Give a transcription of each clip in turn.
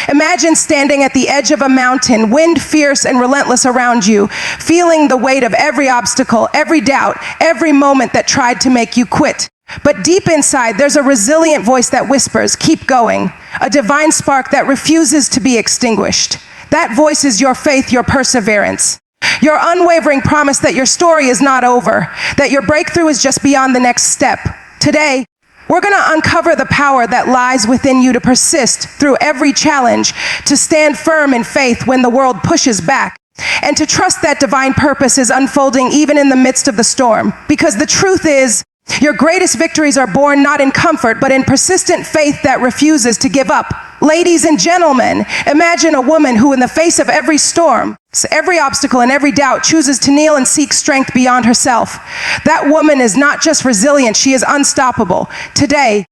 Imagine standing at the edge of a mountain, wind fierce and relentless around you, feeling the weight of every obstacle, every doubt, every moment that tried to make you quit. But deep inside, there's a resilient voice that whispers, keep going, a divine spark that refuses to be extinguished. That voice is your faith, your perseverance, your unwavering promise that your story is not over, that your breakthrough is just beyond the next step. Today, we're going to uncover the power that lies within you to persist through every challenge, to stand firm in faith when the world pushes back, and to trust that divine purpose is unfolding even in the midst of the storm. Because the truth is, your greatest victories are born not in comfort, but in persistent faith that refuses to give up. Ladies and gentlemen, imagine a woman who in the face of every storm, every obstacle and every doubt chooses to kneel and seek strength beyond herself. That woman is not just resilient, she is unstoppable. Today,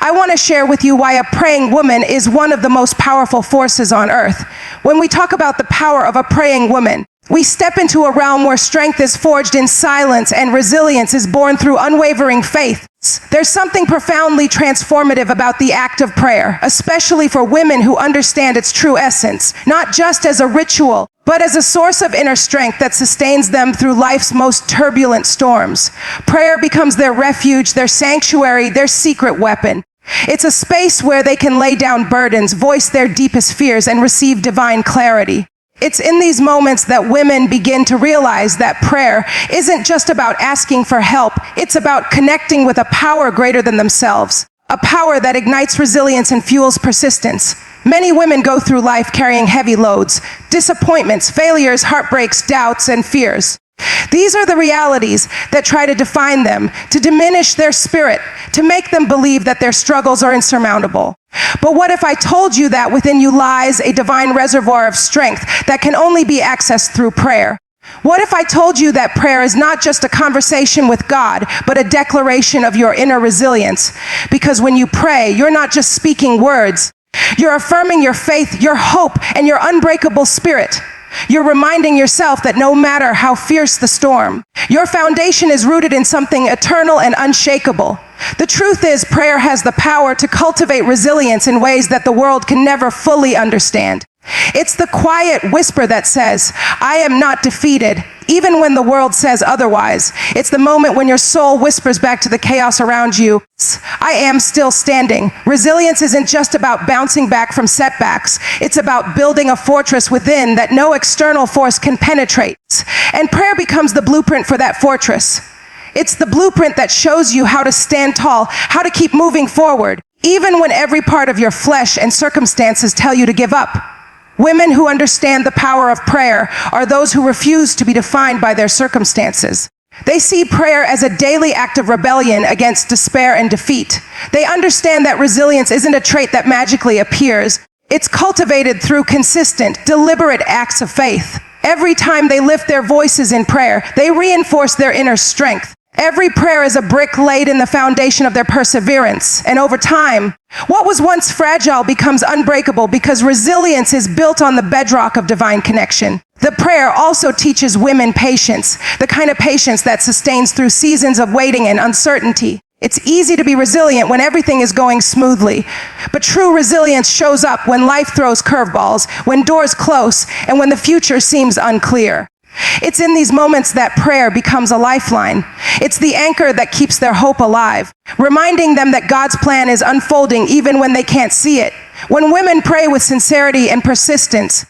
I want to share with you why a praying woman is one of the most powerful forces on earth. When we talk about the power of a praying woman, we step into a realm where strength is forged in silence and resilience is born through unwavering faith. There's something profoundly transformative about the act of prayer, especially for women who understand its true essence, not just as a ritual, but as a source of inner strength that sustains them through life's most turbulent storms. Prayer becomes their refuge, their sanctuary, their secret weapon. It's a space where they can lay down burdens, voice their deepest fears, and receive divine clarity. It's in these moments that women begin to realize that prayer isn't just about asking for help. It's about connecting with a power greater than themselves, a power that ignites resilience and fuels persistence. Many women go through life carrying heavy loads, disappointments, failures, heartbreaks, doubts, and fears. These are the realities that try to define them, to diminish their spirit, to make them believe that their struggles are insurmountable. But what if I told you that within you lies a divine reservoir of strength that can only be accessed through prayer? What if I told you that prayer is not just a conversation with God, but a declaration of your inner resilience? Because when you pray, you're not just speaking words, you're affirming your faith, your hope, and your unbreakable spirit. You're reminding yourself that no matter how fierce the storm, your foundation is rooted in something eternal and unshakable. The truth is, prayer has the power to cultivate resilience in ways that the world can never fully understand. It's the quiet whisper that says, I am not defeated, even when the world says otherwise. It's the moment when your soul whispers back to the chaos around you, I am still standing. Resilience isn't just about bouncing back from setbacks. It's about building a fortress within that no external force can penetrate. And prayer becomes the blueprint for that fortress. It's the blueprint that shows you how to stand tall, how to keep moving forward, even when every part of your flesh and circumstances tell you to give up. Women who understand the power of prayer are those who refuse to be defined by their circumstances. They see prayer as a daily act of rebellion against despair and defeat. They understand that resilience isn't a trait that magically appears. It's cultivated through consistent, deliberate acts of faith. Every time they lift their voices in prayer, they reinforce their inner strength. Every prayer is a brick laid in the foundation of their perseverance. And over time, what was once fragile becomes unbreakable because resilience is built on the bedrock of divine connection. The prayer also teaches women patience, the kind of patience that sustains through seasons of waiting and uncertainty. It's easy to be resilient when everything is going smoothly, but true resilience shows up when life throws curveballs, when doors close, and when the future seems unclear. It's in these moments that prayer becomes a lifeline. It's the anchor that keeps their hope alive, reminding them that God's plan is unfolding even when they can't see it. When women pray with sincerity and persistence,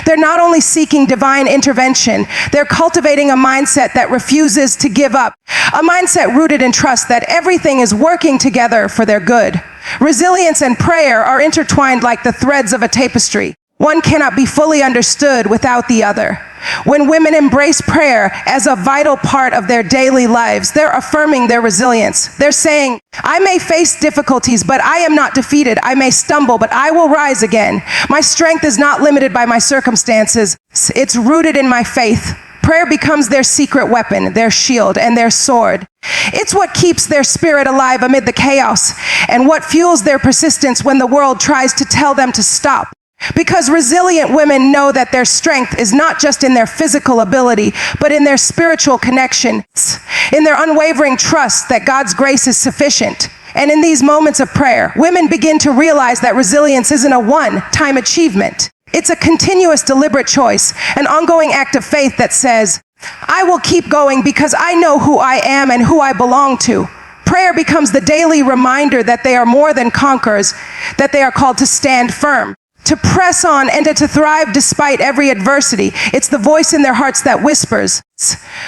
they're not only seeking divine intervention, they're cultivating a mindset that refuses to give up, a mindset rooted in trust that everything is working together for their good. Resilience and prayer are intertwined like the threads of a tapestry. One cannot be fully understood without the other. When women embrace prayer as a vital part of their daily lives, they're affirming their resilience. They're saying, I may face difficulties, but I am not defeated. I may stumble, but I will rise again. My strength is not limited by my circumstances. It's rooted in my faith. Prayer becomes their secret weapon, their shield, and their sword. It's what keeps their spirit alive amid the chaos, and what fuels their persistence when the world tries to tell them to stop. Because resilient women know that their strength is not just in their physical ability, but in their spiritual connection, in their unwavering trust that God's grace is sufficient. And in these moments of prayer, women begin to realize that resilience isn't a one-time achievement. It's a continuous, deliberate choice, an ongoing act of faith that says, I will keep going because I know who I am and who I belong to. Prayer becomes the daily reminder that they are more than conquerors, that they are called to stand firm, to press on, and to thrive despite every adversity. It's the voice in their hearts that whispers,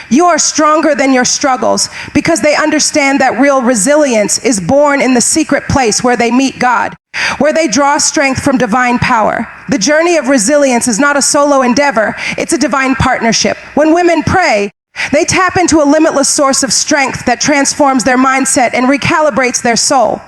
you are stronger than your struggles, because they understand that real resilience is born in the secret place where they meet God, where they draw strength from divine power. The journey of resilience is not a solo endeavor, it's a divine partnership. When women pray, they tap into a limitless source of strength that transforms their mindset and recalibrates their soul.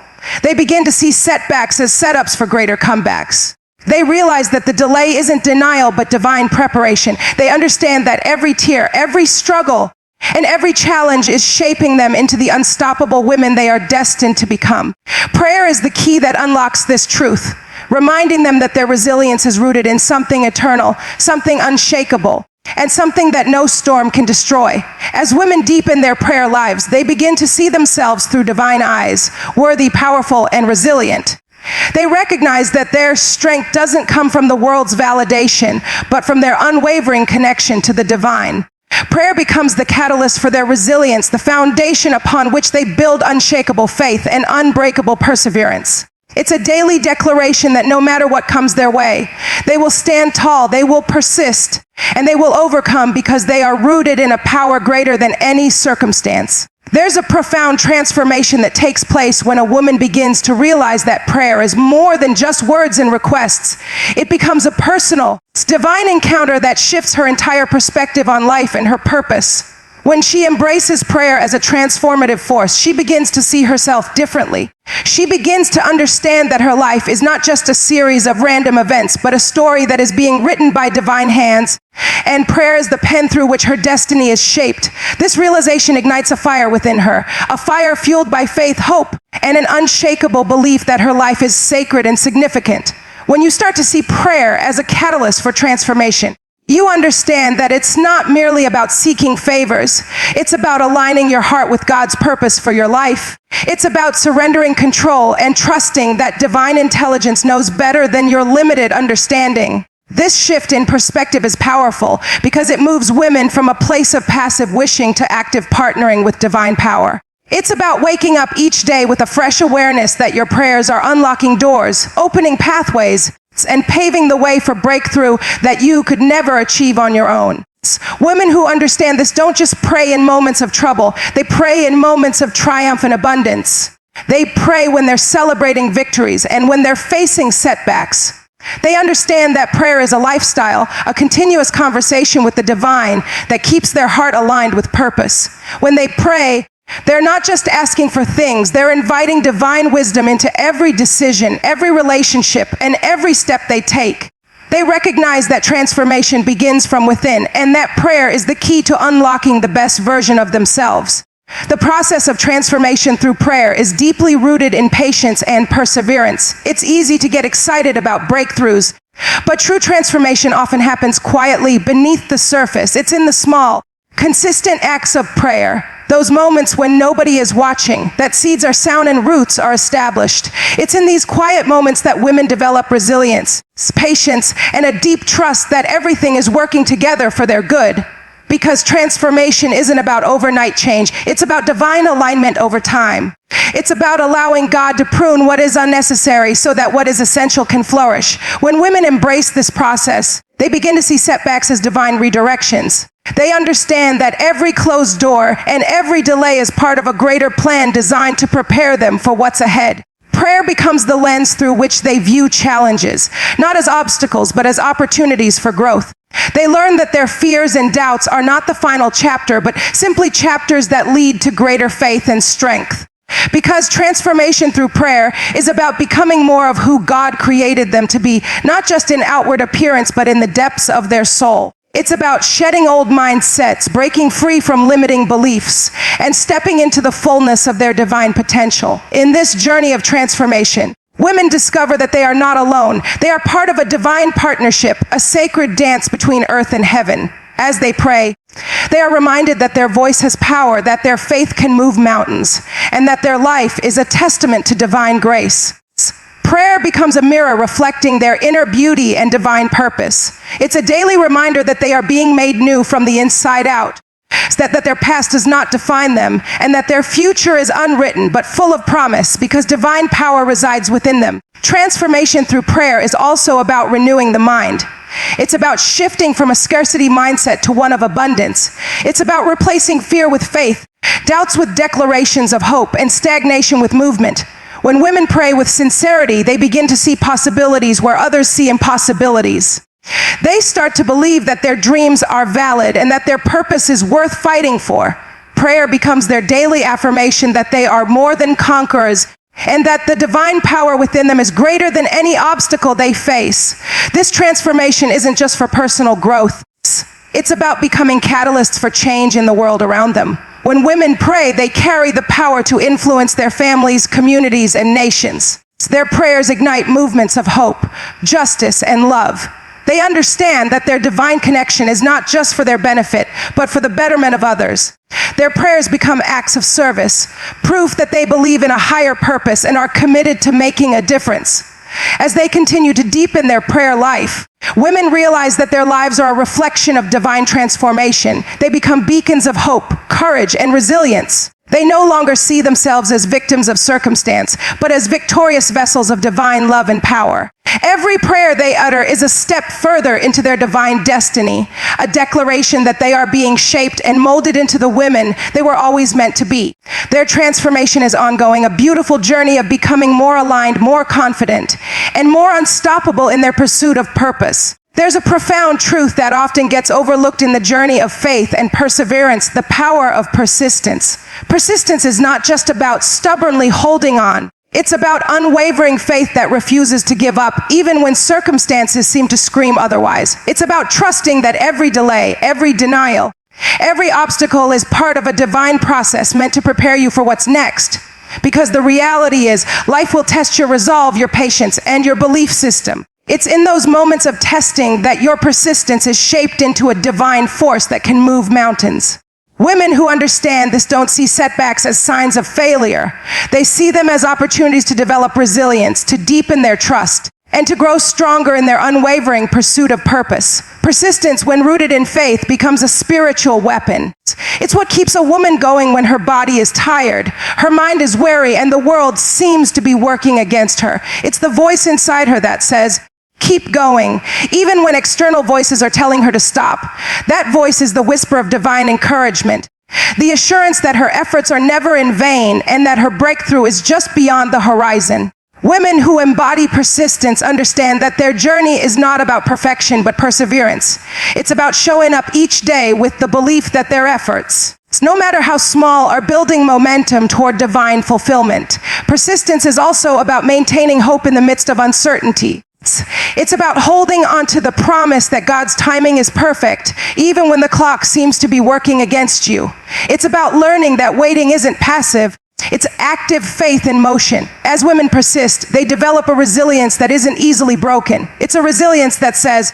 They begin to see setbacks as setups for greater comebacks. They realize that the delay isn't denial, but divine preparation. They understand that every tear, every struggle, and every challenge is shaping them into the unstoppable women they are destined to become. Prayer is the key that unlocks this truth, reminding them that their resilience is rooted in something eternal, something unshakable, and something that no storm can destroy. As women deepen their prayer lives, they begin to see themselves through divine eyes, worthy, powerful, and resilient. They recognize that their strength doesn't come from the world's validation, but from their unwavering connection to the divine. Prayer becomes the catalyst for their resilience, the foundation upon which they build unshakable faith and unbreakable perseverance. It's a daily declaration that no matter what comes their way, they will stand tall, they will persist, and they will overcome because they are rooted in a power greater than any circumstance. There's a profound transformation that takes place when a woman begins to realize that prayer is more than just words and requests. It becomes a personal, divine encounter that shifts her entire perspective on life and her purpose. When she embraces prayer as a transformative force, she begins to see herself differently. She begins to understand that her life is not just a series of random events, but a story that is being written by divine hands, and prayer is the pen through which her destiny is shaped. This realization ignites a fire within her, a fire fueled by faith, hope, and an unshakable belief that her life is sacred and significant. When you start to see prayer as a catalyst for transformation, you understand that it's not merely about seeking favors. It's about aligning your heart with God's purpose for your life. It's about surrendering control and trusting that divine intelligence knows better than your limited understanding. This shift in perspective is powerful because it moves women from a place of passive wishing to active partnering with divine power. It's about waking up each day with a fresh awareness that your prayers are unlocking doors, opening pathways, and paving the way for breakthrough that you could never achieve on your own. Women who understand this don't just pray in moments of trouble, they pray in moments of triumph and abundance. They pray when they're celebrating victories and when they're facing setbacks. They understand that prayer is a lifestyle, a continuous conversation with the divine that keeps their heart aligned with purpose. When they pray, they're not just asking for things, they're inviting divine wisdom into every decision, every relationship, and every step they take. They recognize that transformation begins from within, and that prayer is the key to unlocking the best version of themselves. The process of transformation through prayer is deeply rooted in patience and perseverance. It's easy to get excited about breakthroughs, but true transformation often happens quietly beneath the surface. It's in the small, consistent acts of prayer. Those moments when nobody is watching, that seeds are sown and roots are established. It's in these quiet moments that women develop resilience, patience, and a deep trust that everything is working together for their good. Because transformation isn't about overnight change, it's about divine alignment over time. It's about allowing God to prune what is unnecessary so that what is essential can flourish. When women embrace this process, they begin to see setbacks as divine redirections. They understand that every closed door and every delay is part of a greater plan designed to prepare them for what's ahead. Prayer becomes the lens through which they view challenges, not as obstacles, but as opportunities for growth. They learn that their fears and doubts are not the final chapter, but simply chapters that lead to greater faith and strength. Because transformation through prayer is about becoming more of who God created them to be, not just in outward appearance, but in the depths of their soul. It's about shedding old mindsets, breaking free from limiting beliefs, and stepping into the fullness of their divine potential. In this journey of transformation, women discover that they are not alone. They are part of a divine partnership, a sacred dance between earth and heaven. As they pray, they are reminded that their voice has power, that their faith can move mountains, and that their life is a testament to divine grace. Prayer becomes a mirror reflecting their inner beauty and divine purpose. It's a daily reminder that they are being made new from the inside out, that their past does not define them, and that their future is unwritten but full of promise because divine power resides within them. Transformation through prayer is also about renewing the mind. It's about shifting from a scarcity mindset to one of abundance. It's about replacing fear with faith, doubts with declarations of hope, and stagnation with movement. When women pray with sincerity, they begin to see possibilities where others see impossibilities. They start to believe that their dreams are valid and that their purpose is worth fighting for. Prayer becomes their daily affirmation that they are more than conquerors and that the divine power within them is greater than any obstacle they face. This transformation isn't just for personal growth. It's about becoming catalysts for change in the world around them. When women pray, they carry the power to influence their families, communities, and nations. Their prayers ignite movements of hope, justice, and love. They understand that their divine connection is not just for their benefit, but for the betterment of others. Their prayers become acts of service, proof that they believe in a higher purpose and are committed to making a difference. As they continue to deepen their prayer life, women realize that their lives are a reflection of divine transformation. They become beacons of hope, courage, and resilience. They no longer see themselves as victims of circumstance, but as victorious vessels of divine love and power. Every prayer they utter is a step further into their divine destiny, a declaration that they are being shaped and molded into the women they were always meant to be. Their transformation is ongoing, a beautiful journey of becoming more aligned, more confident, and more unstoppable in their pursuit of purpose. There's a profound truth that often gets overlooked in the journey of faith and perseverance, the power of persistence. Persistence is not just about stubbornly holding on. It's about unwavering faith that refuses to give up, even when circumstances seem to scream otherwise. It's about trusting that every delay, every denial, every obstacle is part of a divine process meant to prepare you for what's next. Because the reality is, life will test your resolve, your patience, and your belief system. It's in those moments of testing that your persistence is shaped into a divine force that can move mountains. Women who understand this don't see setbacks as signs of failure. They see them as opportunities to develop resilience, to deepen their trust, and to grow stronger in their unwavering pursuit of purpose. Persistence, when rooted in faith, becomes a spiritual weapon. It's what keeps a woman going when her body is tired, her mind is weary, and the world seems to be working against her. It's the voice inside her that says, keep going, even when external voices are telling her to stop. That voice is the whisper of divine encouragement, the assurance that her efforts are never in vain and that her breakthrough is just beyond the horizon. Women who embody persistence understand that their journey is not about perfection but perseverance. It's about showing up each day with the belief that their efforts, no matter how small, are building momentum toward divine fulfillment. Persistence is also about maintaining hope in the midst of uncertainty. It's about holding on to the promise that God's timing is perfect, even when the clock seems to be working against you. It's about learning that waiting isn't passive, it's active faith in motion. As women persist, they develop a resilience that isn't easily broken. It's a resilience that says,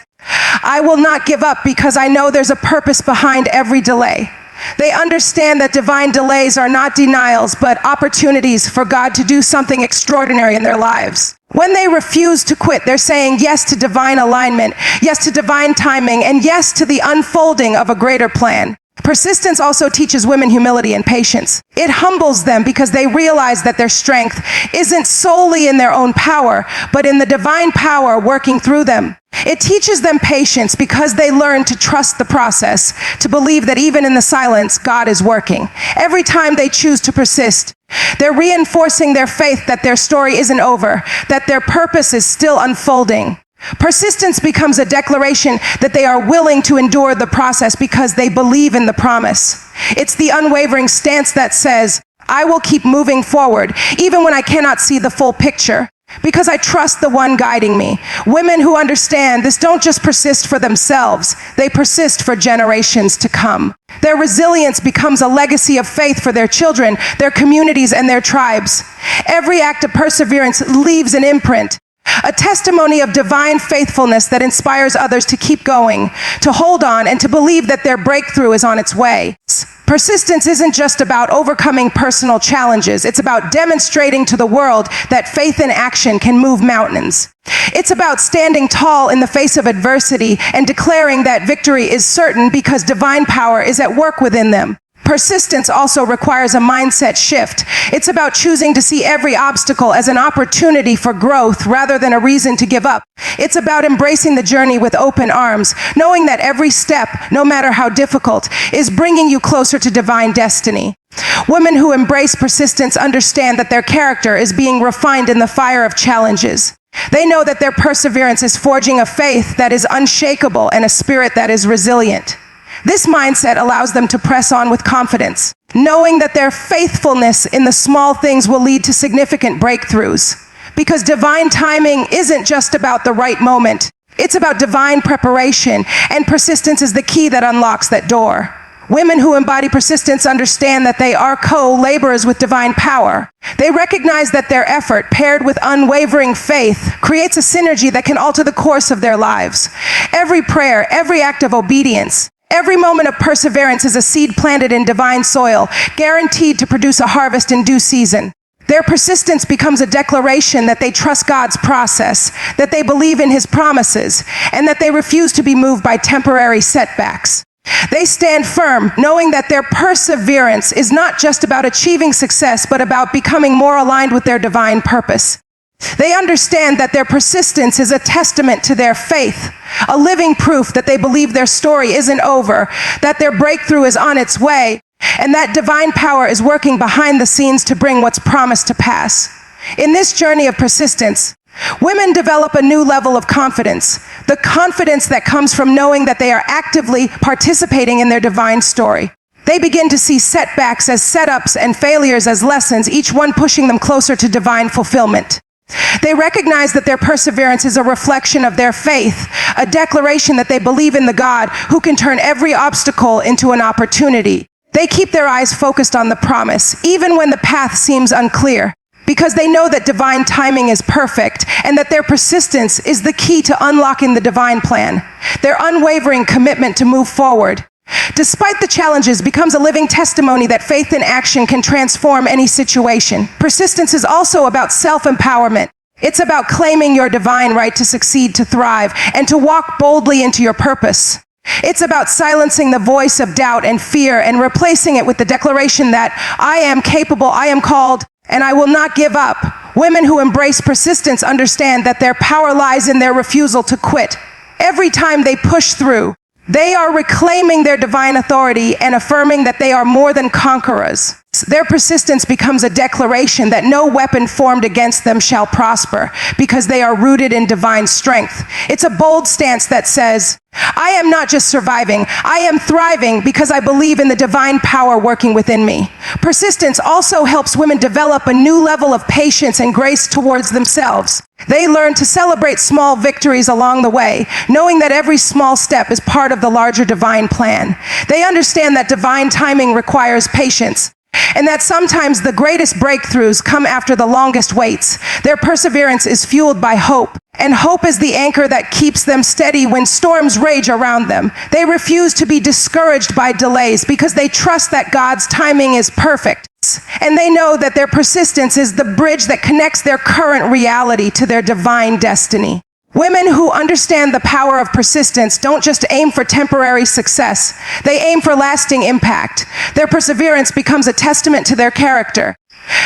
I will not give up because I know there's a purpose behind every delay. They understand that divine delays are not denials, but opportunities for God to do something extraordinary in their lives. When they refuse to quit, they're saying yes to divine alignment, yes to divine timing, and yes to the unfolding of a greater plan. Persistence also teaches women humility and patience. It humbles them because they realize that their strength isn't solely in their own power, but in the divine power working through them. It teaches them patience because they learn to trust the process, to believe that even in the silence, God is working. Every time they choose to persist, they're reinforcing their faith that their story isn't over, that their purpose is still unfolding. Persistence becomes a declaration that they are willing to endure the process because they believe in the promise. It's the unwavering stance that says, I will keep moving forward, even when I cannot see the full picture, because I trust the one guiding me. Women who understand this don't just persist for themselves, they persist for generations to come. Their resilience becomes a legacy of faith for their children, their communities, and their tribes. Every act of perseverance leaves an imprint, A testimony of divine faithfulness that inspires others to keep going, to hold on, and to believe that their breakthrough is on its way. Persistence isn't just about overcoming personal challenges. It's about demonstrating to the world that faith in action can move mountains. It's about standing tall in the face of adversity and declaring that victory is certain because divine power is at work within them. Persistence also requires a mindset shift. It's about choosing to see every obstacle as an opportunity for growth rather than a reason to give up. It's about embracing the journey with open arms, knowing that every step, no matter how difficult, is bringing you closer to divine destiny. Women who embrace persistence understand that their character is being refined in the fire of challenges. They know that their perseverance is forging a faith that is unshakable and a spirit that is resilient. This mindset allows them to press on with confidence, knowing that their faithfulness in the small things will lead to significant breakthroughs. Because divine timing isn't just about the right moment, it's about divine preparation, and persistence is the key that unlocks that door. Women who embody persistence understand that they are co-laborers with divine power. They recognize that their effort, paired with unwavering faith, creates a synergy that can alter the course of their lives. Every prayer, every act of obedience, every moment of perseverance is a seed planted in divine soil, guaranteed to produce a harvest in due season. Their persistence becomes a declaration that they trust God's process, that they believe in His promises, and that they refuse to be moved by temporary setbacks. They stand firm, knowing that their perseverance is not just about achieving success, but about becoming more aligned with their divine purpose. They understand that their persistence is a testament to their faith, a living proof that they believe their story isn't over, that their breakthrough is on its way, and that divine power is working behind the scenes to bring what's promised to pass. In this journey of persistence, women develop a new level of confidence, the confidence that comes from knowing that they are actively participating in their divine story. They begin to see setbacks as setups and failures as lessons, each one pushing them closer to divine fulfillment. They recognize that their perseverance is a reflection of their faith, a declaration that they believe in the God who can turn every obstacle into an opportunity. They keep their eyes focused on the promise, even when the path seems unclear, because they know that divine timing is perfect and that their persistence is the key to unlocking the divine plan. Their unwavering commitment to move forward, despite the challenges, becomes a living testimony that faith in action can transform any situation. Persistence is also about self-empowerment. It's about claiming your divine right to succeed, to thrive, and to walk boldly into your purpose. It's about silencing the voice of doubt and fear and replacing it with the declaration that I am capable, I am called, and I will not give up. Women who embrace persistence understand that their power lies in their refusal to quit. Every time they push through, they are reclaiming their divine authority and affirming that they are more than conquerors. Their persistence becomes a declaration that no weapon formed against them shall prosper because they are rooted in divine strength. It's a bold stance that says, I am not just surviving, I am thriving because I believe in the divine power working within me. Persistence also helps women develop a new level of patience and grace towards themselves. They learn to celebrate small victories along the way, knowing that every small step is part of the larger divine plan. They understand that divine timing requires patience, and that sometimes the greatest breakthroughs come after the longest waits. Their perseverance is fueled by hope, and hope is the anchor that keeps them steady when storms rage around them. They refuse to be discouraged by delays because they trust that God's timing is perfect. And they know that their persistence is the bridge that connects their current reality to their divine destiny. Women who understand the power of persistence don't just aim for temporary success. They aim for lasting impact. Their perseverance becomes a testament to their character,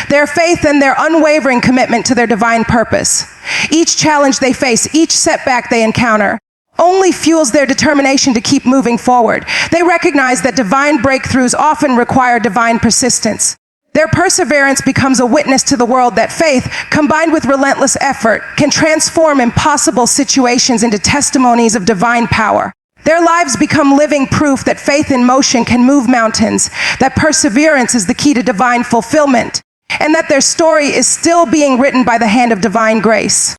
their faith, and their unwavering commitment to their divine purpose. Each challenge they face, each setback they encounter, only fuels their determination to keep moving forward. They recognize that divine breakthroughs often require divine persistence. Their perseverance becomes a witness to the world that faith, combined with relentless effort, can transform impossible situations into testimonies of divine power. Their lives become living proof that faith in motion can move mountains, that perseverance is the key to divine fulfillment, and that their story is still being written by the hand of divine grace.